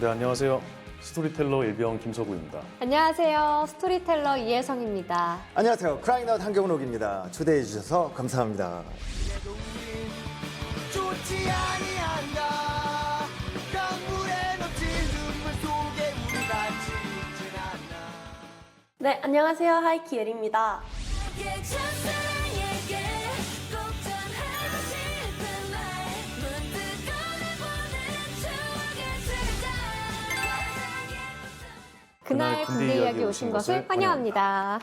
네, 안녕하세요. 스토리텔러 일병 김서구입니다. 안녕하세요. 스토리텔러 이혜성입니다. 안녕하세요. 크라잉아웃 한경록입니다. 초대해 주셔서 감사합니다. 좋지 아니한다 강물에 놓친 눈물 속에 우리 같이 있진 않나. 네, 안녕하세요. 하이키 예리입니다. 그날 군대 이야기 오신 것을 환영합니다.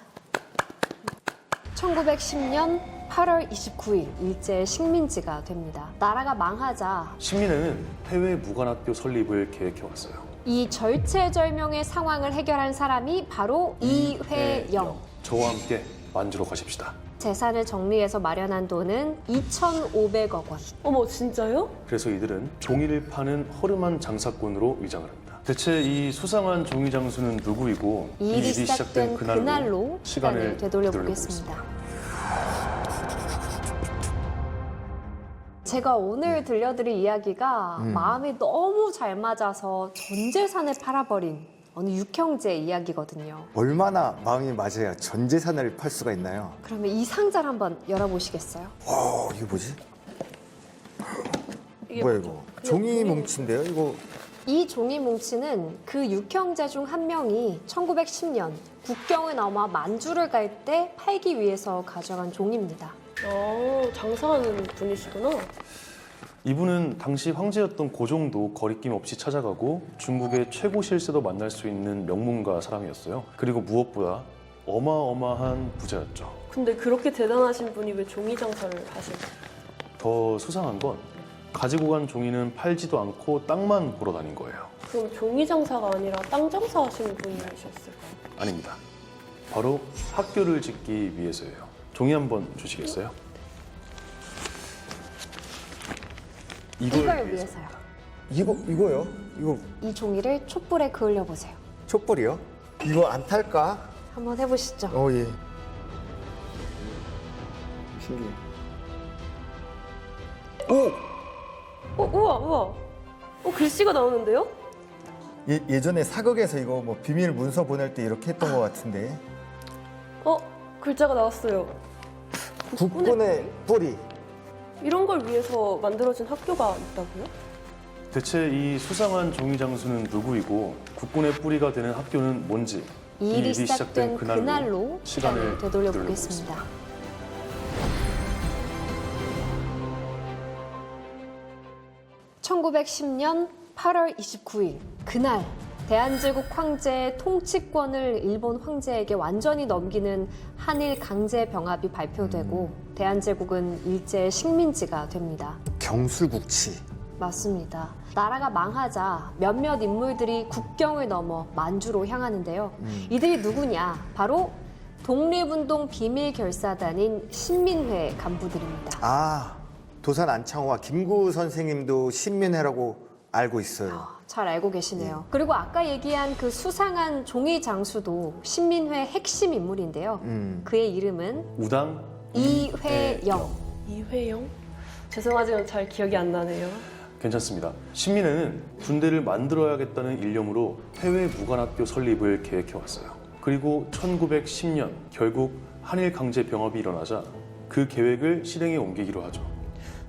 1910년 8월 29일 일제 식민지가 됩니다. 나라가 망하자 신민회는 해외 무관학교 설립을 계획해왔어요. 이 절체절명의 상황을 해결한 사람이 바로 이회영. 저와 함께 만주로 가십시다. 재산을 정리해서 마련한 돈은 2,500억 원. 어머, 진짜요? 그래서 이들은 종이를 파는 허름한 장사꾼으로 위장을 합니다. 대체 이 수상한 종이 장수는 누구이고 이 일이 시작된 그날로 시간을 되돌려 보겠습니다. 제가 오늘 들려드릴 이야기가 마음이 너무 잘 맞아서 전 재산을 팔아버린 어느 육형제의 이야기거든요. 얼마나 마음이 맞아야 전 재산을 팔 수가 있나요? 그러면 이 상자를 한번 열어보시겠어요? 이거 뭐지? 이게 뭐야 뭐죠? 이거? 종이 뭉치인데요? 이거 이 종이 뭉치는 그 육형제 중 한 명이 1910년 국경을 넘어 만주를 갈 때 팔기 위해서 가져간 종입니다. 장사하는 분이시구나. 이분은 당시 황제였던 고종도 거리낌 없이 찾아가고 중국의 최고 실세도 만날 수 있는 명문가 사람이었어요. 그리고 무엇보다 어마어마한 부자였죠. 근데 그렇게 대단하신 분이 왜 종이 장사를 하실까요? 더 수상한 건 가지고 간 종이는 팔지도 않고 땅만 보러 다닌 거예요. 그럼 종이 장사가 아니라 땅 장사 하시는 분이셨을까요? 아닙니다. 바로 학교를 짓기 위해서예요. 종이 한번 주시겠어요? 이걸 위해서. 위해서요. 이거요? 이거 이 종이를 촛불에 그을려 보세요. 촛불이요? 이거 안 탈까? 한번 해보시죠. 예. 신기해. 우와. 글씨가 나오는데요? 예전에 사극에서 이거 뭐 비밀 문서 보낼 때 이렇게 했던 것 같은데. 글자가 나왔어요. 국군의 뿌리. 이런 걸 위해서 만들어진 학교가 있다고요? 대체 이 수상한 종이 장수는 누구이고 국군의 뿌리가 되는 학교는 뭔지 이 일이 시작된 그날로 시간을 되돌려 보겠습니다. 1910년 8월 29일 그날 대한제국 황제의 통치권을 일본 황제에게 완전히 넘기는 한일 강제 병합이 발표되고 대한제국은 일제 식민지가 됩니다. 경술국치. 맞습니다. 나라가 망하자 몇몇 인물들이 국경을 넘어 만주로 향하는데요. 이들이 누구냐? 바로 독립운동 비밀결사단인 신민회 간부들입니다. 도산 안창호와 김구 선생님도 신민회라고 알고 있어요. 잘 알고 계시네요. 그리고 아까 얘기한 그 수상한 종이 장수도 신민회 핵심 인물인데요. 그의 이름은 우당 이회영. 이회영? 죄송하지만 잘 기억이 안 나네요. 괜찮습니다. 신민회는 군대를 만들어야겠다는 일념으로 해외 무관학교 설립을 계획해왔어요. 그리고 1910년 결국 한일 강제 병합이 일어나자 그 계획을 실행에 옮기기로 하죠.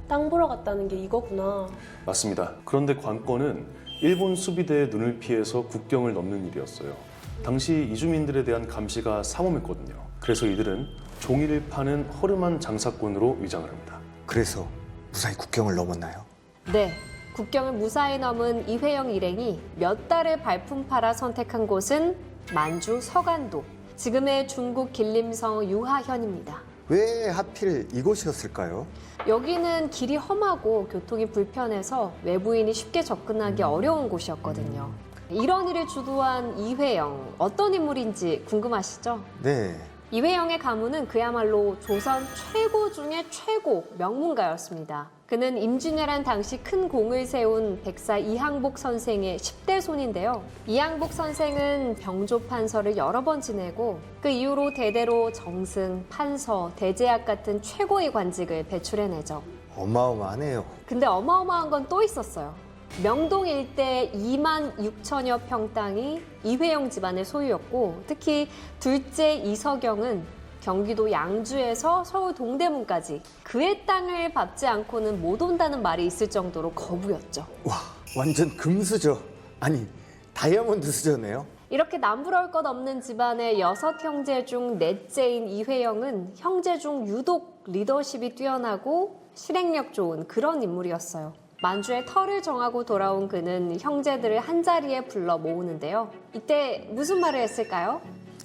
땅 보러 갔다는 게 이거구나. 맞습니다. 그런데 관건은 일본 수비대의 눈을 피해서 국경을 넘는 일이었어요. 당시 이주민들에 대한 감시가 삼엄했거든요. 그래서 이들은 종이를 파는 허름한 장사꾼으로 위장을 합니다. 그래서 무사히 국경을 넘었나요? 네. 국경을 무사히 넘은 이회영 일행이 몇 달을 발품 팔아 선택한 곳은 만주 서간도, 지금의 중국 길림성 유하현입니다. 왜 하필 이곳이었을까요? 여기는 길이 험하고 교통이 불편해서 외부인이 쉽게 접근하기 어려운 곳이었거든요. 이런 일을 주도한 이회영, 어떤 인물인지 궁금하시죠? 네. 이회영의 가문은 그야말로 조선 최고 중에 최고 명문가였습니다. 그는 임진왜란 당시 큰 공을 세운 백사 이항복 선생의 10대 손인데요. 이항복 선생은 병조 판서를 여러 번 지내고 그 이후로 대대로 정승, 판서, 대제학 같은 최고의 관직을 배출해내죠. 어마어마하네요. 근데 어마어마한 건 또 있었어요. 명동 일대 2만 6천여 평 땅이 이회영 집안의 소유였고 특히 둘째 이서경은 경기도 양주에서 서울 동대문까지 그의 땅을 밟지 않고는 못 온다는 말이 있을 정도로 거부였죠. 와, 완전 금수저. 아니, 다이아몬드 수저네요. 이렇게 남부러울 것 없는 집안의 6형제 중 넷째인 이회영은 형제 중 유독 리더십이 뛰어나고 실행력 좋은 그런 인물이었어요. 만주에 터를 정하고 돌아온 그는 형제들을 한자리에 불러 모으는데요. 이때 무슨 말을 했을까요?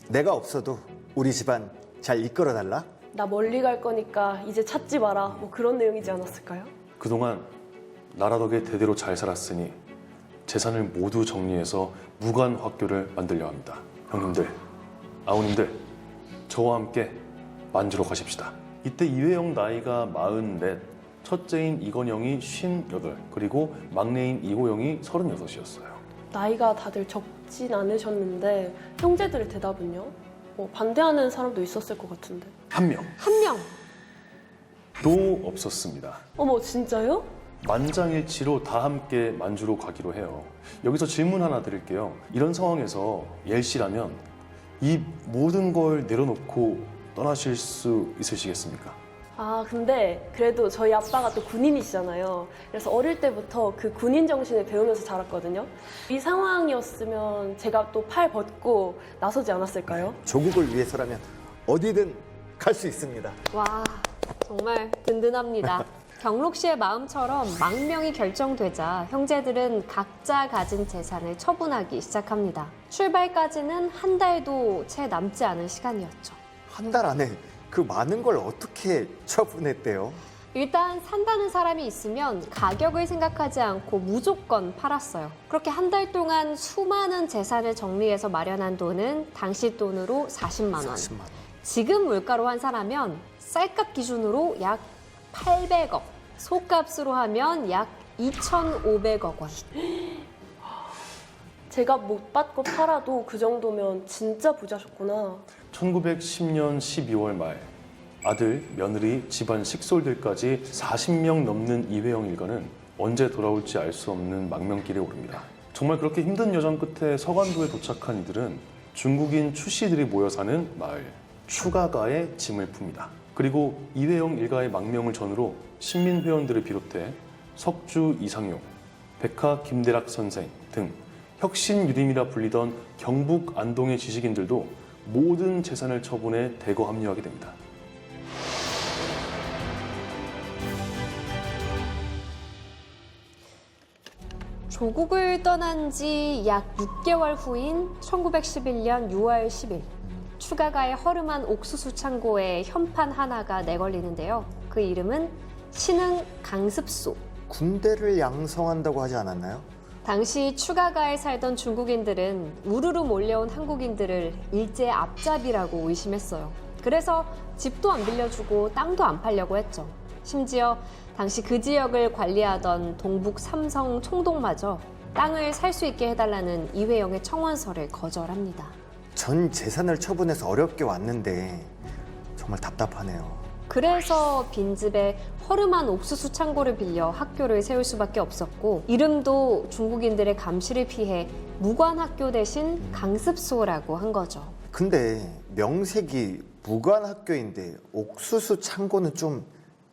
내가 없어도 우리 집안 잘 이끌어달라. 나 멀리 갈 거니까 이제 찾지 마라. 뭐 그런 내용이지 않았을까요? 그동안 나라 덕에 대대로 잘 살았으니 재산을 모두 정리해서 무관학교를 만들려 합니다. 형님들, 아우님들, 저와 함께 만주로 가십시다. 이때 이회영 나이가 44, 첫째인 이건영이 58, 그리고 막내인 이호영이 36이었어요. 나이가 다들 적진 않으셨는데 형제들의 대답은요? 뭐 반대하는 사람도 있었을 것 같은데. 한 명 한 명! 도 없었습니다. 어머, 진짜요? 만장일치로 다 함께 만주로 가기로 해요. 여기서 질문 하나 드릴게요. 이런 상황에서 예씨라면 이 모든 걸 내려놓고 떠나실 수 있으시겠습니까? 아, 근데 그래도 저희 아빠가 또 군인이시잖아요. 그래서 어릴 때부터 그 군인 정신을 배우면서 자랐거든요. 이 상황이었으면 제가 또 팔 벗고 나서지 않았을까요? 조국을 위해서라면 어디든 갈 수 있습니다. 와, 정말 든든합니다. 경록 씨의 마음처럼 망명이 결정되자 형제들은 각자 가진 재산을 처분하기 시작합니다. 출발까지는 한 달도 채 남지 않은 시간이었죠. 한 달 안에 그 많은 걸 어떻게 처분했대요? 일단 산다는 사람이 있으면 가격을 생각하지 않고 무조건 팔았어요. 그렇게 한 달 동안 수많은 재산을 정리해서 마련한 돈은 당시 돈으로 40만 원. 40만 원. 지금 물가로 환산하면 쌀값 기준으로 약 800억, 소값으로 하면 약 2,500억 원. 제가 못 받고 팔아도 그 정도면 진짜 부자셨구나. 1910년 12월 말 아들, 며느리, 집안 식솔들까지 40명 넘는 이회영 일가는 언제 돌아올지 알 수 없는 망명길에 오릅니다. 정말 그렇게 힘든 여정 끝에 서간도에 도착한 이들은 중국인 추씨들이 모여 사는 마을 추가가에 짐을 풉니다. 그리고 이회영 일가의 망명을 전후로 신민회원들을 비롯해 석주 이상용, 백하 김대락 선생 등 혁신유림이라 불리던 경북 안동의 지식인들도 모든 재산을 처분해 대거 합류하게 됩니다. 조국을 떠난 지 약 6개월 후인 1911년 6월 10일 추가가의 허름한 옥수수 창고에 현판 하나가 내걸리는데요. 그 이름은 신흥 강습소. 군대를 양성한다고 하지 않았나요? 당시 추가가에 살던 중국인들은 우르르 몰려온 한국인들을 일제 앞잡이라고 의심했어요. 그래서 집도 안 빌려주고 땅도 안 팔려고 했죠. 심지어 당시 그 지역을 관리하던 동북 삼성 총독마저 땅을 살 수 있게 해달라는 이회영의 청원서를 거절합니다. 전 재산을 처분해서 어렵게 왔는데 정말 답답하네요. 그래서 빈집에 허름한 옥수수 창고를 빌려 학교를 세울 수밖에 없었고 이름도 중국인들의 감시를 피해 무관학교 대신 강습소라고 한 거죠. 근데 명색이 무관학교인데 옥수수 창고는 좀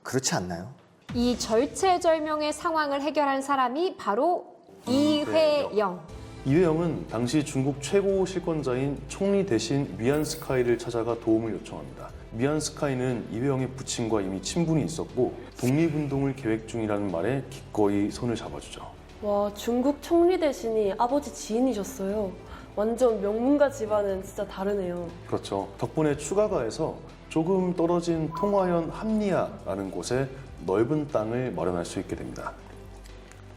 그렇지 않나요? 이 절체절명의 상황을 해결한 사람이 바로 이회영. 이회영은 당시 중국 최고 실권자인 총리 대신 미안스카이를 찾아가 도움을 요청합니다. 미안스카이는 이회영의 부친과 이미 친분이 있었고 독립운동을 계획 중이라는 말에 기꺼이 손을 잡아주죠. 와, 중국 총리 대신이 아버지 지인이셨어요. 완전 명문가 집안은 진짜 다르네요. 그렇죠. 덕분에 추가가에서 조금 떨어진 통화현 함리아라는 곳에 넓은 땅을 마련할 수 있게 됩니다.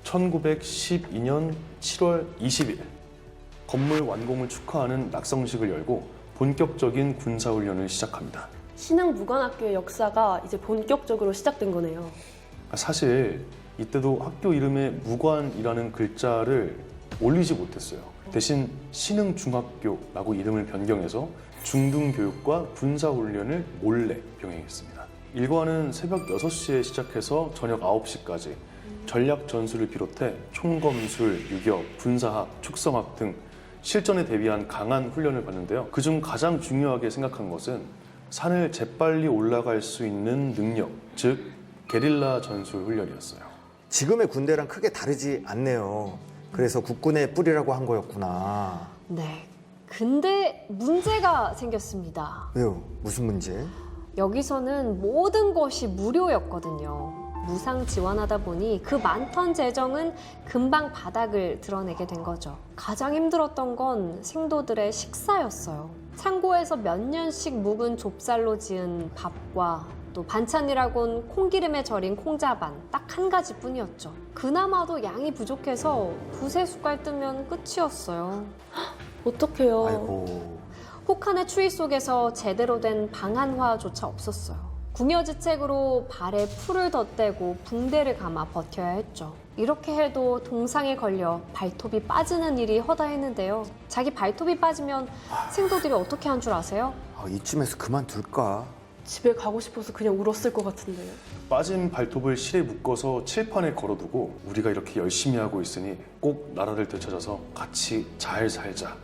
1912년 7월 20일 건물 완공을 축하하는 낙성식을 열고 본격적인 군사훈련을 시작합니다. 신흥 무관학교의 역사가 이제 본격적으로 시작된 거네요. 사실 이때도 학교 이름에 무관이라는 글자를 올리지 못했어요. 대신 신흥중학교라고 이름을 변경해서 중등교육과 군사훈련을 몰래 병행했습니다. 일과는 새벽 6시에 시작해서 저녁 9시까지 전략 전술을 비롯해 총검술, 유격, 군사학, 축성학 등 실전에 대비한 강한 훈련을 받는데요. 그중 가장 중요하게 생각한 것은 산을 재빨리 올라갈 수 있는 능력, 즉 게릴라 전술 훈련이었어요. 지금의 군대랑 크게 다르지 않네요. 그래서 국군의 뿌리라고 한 거였구나. 네. 근데 문제가 생겼습니다. 왜요? 무슨 문제? 여기서는 모든 것이 무료였거든요. 무상 지원하다 보니 그 많던 재정은 금방 바닥을 드러내게 된 거죠. 가장 힘들었던 건 생도들의 식사였어요. 창고에서 몇 년씩 묵은 좁쌀로 지은 밥과 또 반찬이라곤 콩기름에 절인 콩자반 딱 한 가지뿐이었죠. 그나마도 양이 부족해서 두세 숟갈 뜨면 끝이었어요. 어떡해요. 아이고. 혹한의 추위 속에서 제대로 된 방한화조차 없었어요. 궁여지책으로 발에 풀을 덧대고 붕대를 감아 버텨야 했죠. 이렇게 해도 동상에 걸려 발톱이 빠지는 일이 허다했는데요. 자기 발톱이 빠지면 생도들이 어떻게 한 줄 아세요? 이쯤에서 그만둘까? 집에 가고 싶어서 그냥 울었을 것 같은데요. 빠진 발톱을 실에 묶어서 칠판에 걸어두고 우리가 이렇게 열심히 하고 있으니 꼭 나라를 되찾아서 같이 잘 살자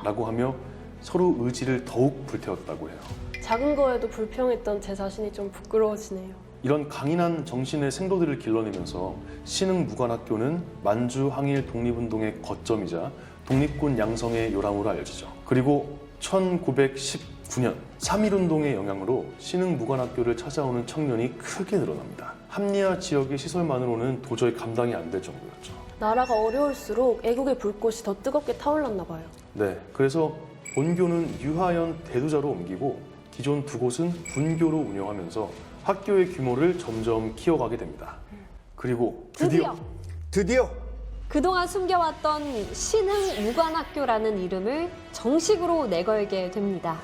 라고 하며 서로 의지를 더욱 불태웠다고 해요. 작은 거에도 불평했던 제 자신이 좀 부끄러워지네요. 이런 강인한 정신의 생도들을 길러내면서 신흥무관학교는 만주 항일 독립운동의 거점이자 독립군 양성의 요람으로 알려지죠. 그리고 1919년 3.1운동의 영향으로 신흥무관학교를 찾아오는 청년이 크게 늘어납니다. 함리아 지역의 시설만으로는 도저히 감당이 안 될 정도였죠. 나라가 어려울수록 애국의 불꽃이 더 뜨겁게 타올랐나 봐요. 네, 그래서 본교는 유하연 대두자로 옮기고 기존 두 곳은 분교로 운영하면서 학교의 규모를 점점 키워가게 됩니다. 그리고 드디어 그동안 숨겨왔던 신흥무관학교라는 이름을 정식으로 내걸게 됩니다.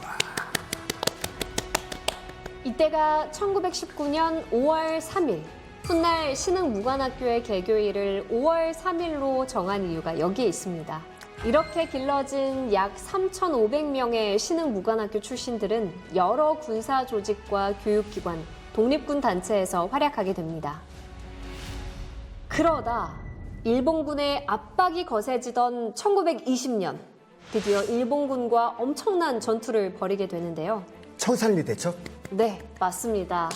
이때가 1919년 5월 3일. 훗날 신흥무관학교의 개교일을 5월 3일로 정한 이유가 여기에 있습니다. 이렇게 길러진 약 3,500명의 신흥무관학교 출신들은 여러 군사 조직과 교육기관, 독립군 단체에서 활약하게 됩니다. 그러다 일본군의 압박이 거세지던 1920년, 드디어 일본군과 엄청난 전투를 벌이게 되는데요. 청산리 대첩? 네, 맞습니다.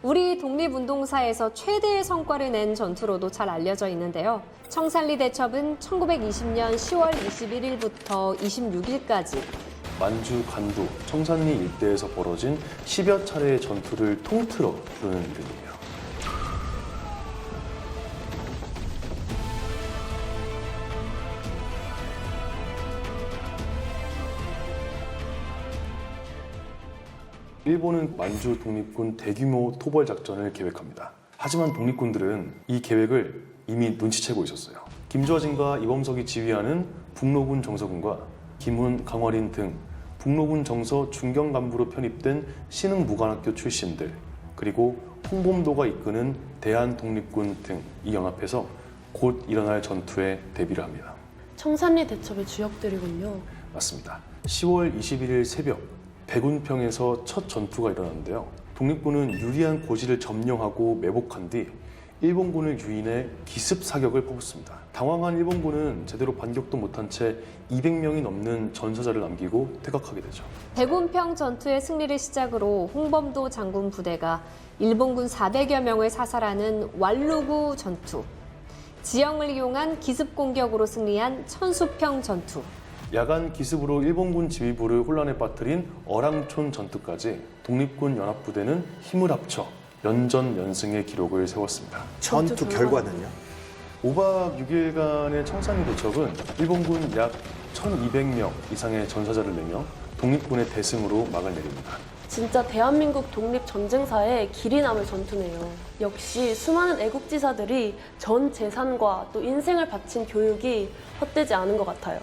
우리 독립운동사에서 최대의 성과를 낸 전투로도 잘 알려져 있는데요. 청산리 대첩은 1920년 10월 21일부터 26일까지 만주, 간도, 청산리 일대에서 벌어진 10여 차례의 전투를 통틀어 부르는 이름이에요. 일본은 만주 독립군 대규모 토벌 작전을 계획합니다. 하지만 독립군들은 이 계획을 이미 눈치채고 있었어요. 김좌진과 이범석이 지휘하는 북로군 정서군과 김훈, 강화린 등 북로군 정서 중경 간부로 편입된 신흥무관학교 출신들, 그리고 홍범도가 이끄는 대한독립군 등 이 연합해서 곧 일어날 전투에 대비를 합니다. 청산리 대첩의 주역들이군요. 맞습니다. 10월 21일 새벽 백운평에서 첫 전투가 일어났는데요. 독립군은 유리한 고지를 점령하고 매복한 뒤 일본군을 유인해 기습 사격을 퍼붓습니다. 당황한 일본군은 제대로 반격도 못한 채 200명이 넘는 전사자를 남기고 퇴각하게 되죠. 백운평 전투의 승리를 시작으로 홍범도 장군 부대가 일본군 400여 명을 사살하는 왈루구 전투, 지형을 이용한 기습 공격으로 승리한 천수평 전투, 야간 기습으로 일본군 지휘부를 혼란에 빠뜨린 어랑촌 전투까지 독립군 연합부대는 힘을 합쳐 연전연승의 기록을 세웠습니다. 전투 결과는요? 5박 6일간의 청산리 대첩은 일본군 약 1,200명 이상의 전사자를 내며 독립군의 대승으로 막을 내립니다. 진짜 대한민국 독립전쟁사에 길이 남을 전투네요. 역시 수많은 애국지사들이 전 재산과 또 인생을 바친 교육이 헛되지 않은 것 같아요.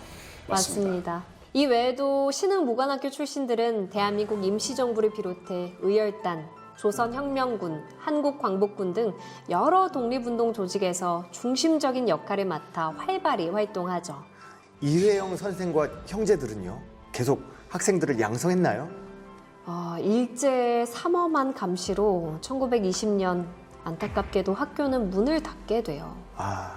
맞습니다. 이 외에도 신흥무관학교 출신들은 대한민국 임시정부를 비롯해 의열단, 조선혁명군, 한국광복군 등 여러 독립운동 조직에서 중심적인 역할을 맡아 활발히 활동하죠. 이회영 선생과 형제들은요? 계속 학생들을 양성했나요? 일제의 삼엄한 감시로 1920년 안타깝게도 학교는 문을 닫게 돼요. 아,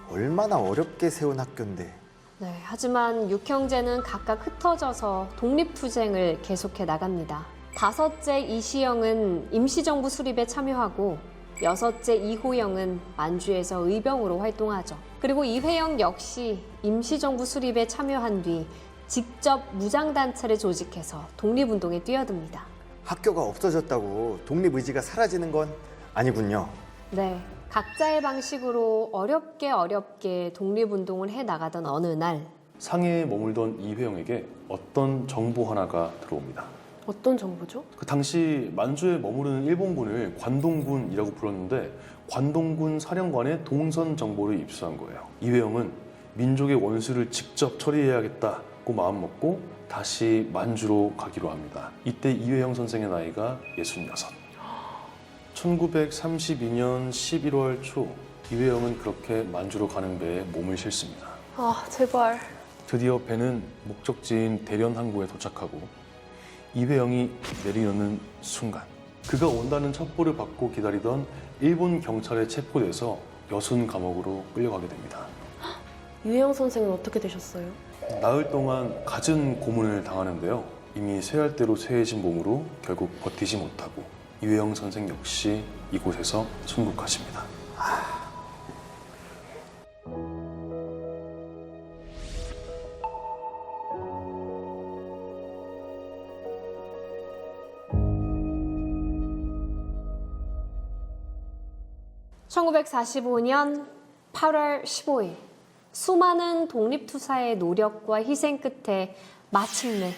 얼마나 어렵게 세운 학교인데. 네, 하지만 6형제는 각각 흩어져서 독립투쟁을 계속해 나갑니다. 다섯째 이시영은 임시정부 수립에 참여하고 여섯째 이호영은 만주에서 의병으로 활동하죠. 그리고 이회영 역시 임시정부 수립에 참여한 뒤 직접 무장단체를 조직해서 독립운동에 뛰어듭니다. 학교가 없어졌다고 독립의지가 사라지는 건 아니군요. 네, 각자의 방식으로 어렵게 독립운동을 해 나가던 어느 날 상해에 머물던 이회영에게 어떤 정보 하나가 들어옵니다. 어떤 정보죠? 그 당시 만주에 머무르는 일본군을 관동군이라고 불렀는데 관동군 사령관의 동선 정보를 입수한 거예요. 이회영은 민족의 원수를 직접 처리해야겠다고 마음먹고 다시 만주로 가기로 합니다. 이때 이회영 선생의 나이가 66. 1932년 11월 초 이회영은 그렇게 만주로 가는 배에 몸을 실습니다. 아, 제발. 드디어 배는 목적지인 대련 항구에 도착하고 이회영이 내리려는 순간 그가 온다는 첩보를 받고 기다리던 일본 경찰에 체포돼서 여순 감옥으로 끌려가게 됩니다. 유혜영 선생은 어떻게 되셨어요? 나흘 동안 갖은 고문을 당하는데요. 이미 쇠할 대로 쇠해진 몸으로 결국 버티지 못하고 이회영 선생 역시 이곳에서 순국하십니다. (1945년 8월 15일) 수많은 독립투사의 노력과 희생 끝에 마침내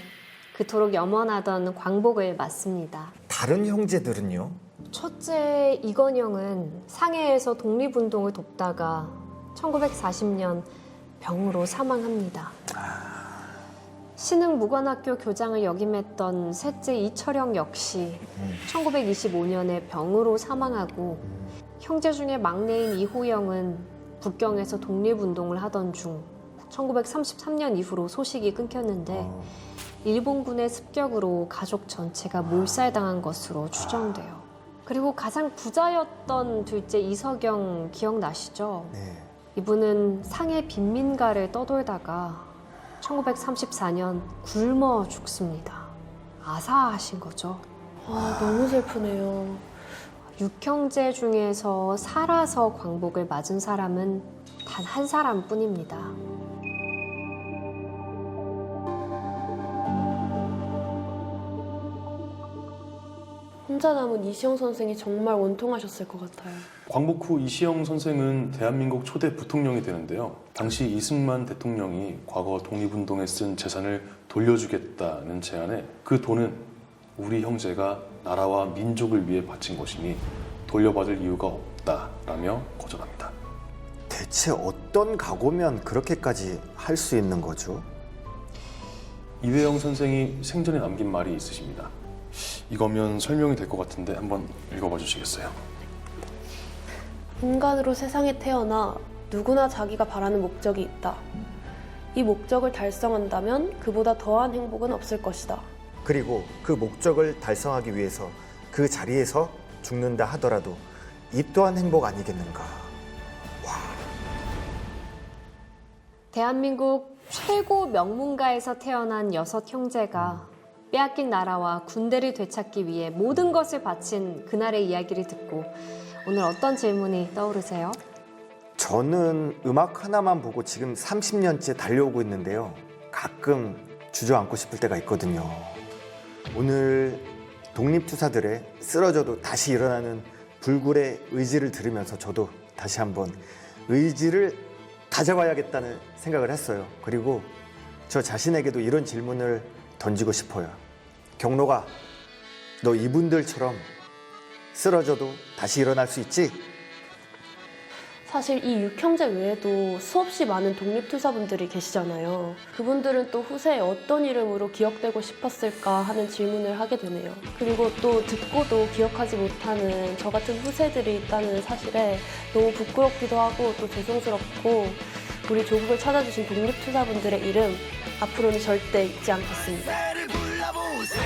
그토록 염원하던 광복을 맞습니다. 다른 형제들은요? 첫째 이건영은 상해에서 독립운동을 돕다가 1940년 병으로 사망합니다. 신흥무관학교 교장을 역임했던 셋째 이철영 역시 1925년에 병으로 사망하고 형제 중에 막내인 이호영은 북경에서 독립운동을 하던 중 1933년 이후로 소식이 끊겼는데 일본군의 습격으로 가족 전체가 몰살당한 것으로 추정돼요. 그리고 가장 부자였던 둘째 이석영 기억나시죠? 네. 이분은 상해 빈민가를 떠돌다가 1934년 굶어 죽습니다. 아사하신 거죠. 아, 너무 슬프네요. 6형제 중에서 살아서 광복을 맞은 사람은 단 한 사람뿐입니다. 혼자 남은 이시영 선생이 정말 원통하셨을 것 같아요. 광복 후 이시영 선생은 대한민국 초대 부통령이 되는데요. 당시 이승만 대통령이 과거 독립운동에 쓴 재산을 돌려주겠다는 제안에 그 돈은 우리 형제가 나라와 민족을 위해 바친 것이니 돌려받을 이유가 없다라며 거절합니다. 대체 어떤 각오면 그렇게까지 할 수 있는 거죠? 이회영 선생이 생전에 남긴 말이 있으십니다. 이거면 설명이 될 것 같은데 한번 읽어봐 주시겠어요? 인간으로 세상에 태어나 누구나 자기가 바라는 목적이 있다. 이 목적을 달성한다면 그보다 더한 행복은 없을 것이다. 그리고 그 목적을 달성하기 위해서 그 자리에서 죽는다 하더라도 이 또한 행복 아니겠는가. 대한민국 최고 명문가에서 태어난 6형제가 빼앗긴 나라와 군대를 되찾기 위해 모든 것을 바친 그날의 이야기를 듣고 오늘 어떤 질문이 떠오르세요? 저는 음악 하나만 보고 지금 30년째 달려오고 있는데요. 가끔 주저앉고 싶을 때가 있거든요. 오늘 독립투사들의 쓰러져도 다시 일어나는 불굴의 의지를 들으면서 저도 다시 한번 의지를 다져봐야겠다는 생각을 했어요. 그리고 저 자신에게도 이런 질문을 던지고 싶어요. 경로가, 너 이분들처럼 쓰러져도 다시 일어날 수 있지? 사실 이 6형제 외에도 수없이 많은 독립투사분들이 계시잖아요. 그분들은 또 후세에 어떤 이름으로 기억되고 싶었을까 하는 질문을 하게 되네요. 그리고 또 듣고도 기억하지 못하는 저 같은 후세들이 있다는 사실에 너무 부끄럽기도 하고 또 죄송스럽고 우리 조국을 찾아주신 독립투사분들의 이름 앞으로는 절대 잊지 않겠습니다. 배를 불러보세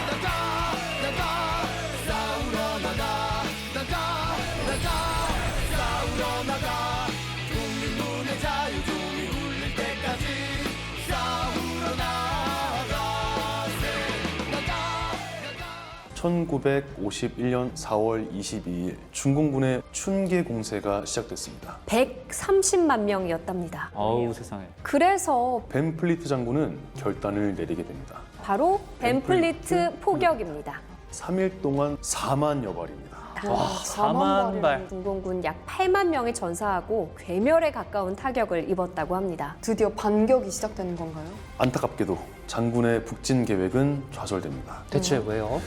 나가 싸우러 나가 1951년 4월 22일 중공군의 춘계 공세가 시작됐습니다. 130만 명이었답니다. 아우 세상에. 그래서 벤플리트 장군은 결단을 내리게 됩니다. 바로 벤플리트 포격입니다. 3일 동안 4만여 발입니다. 와, 4만 발. 중공군 약 8만 명이 전사하고 괴멸에 가까운 타격을 입었다고 합니다. 드디어 반격이 시작되는 건가요? 안타깝게도 장군의 북진 계획은 좌절됩니다. 대체 왜요?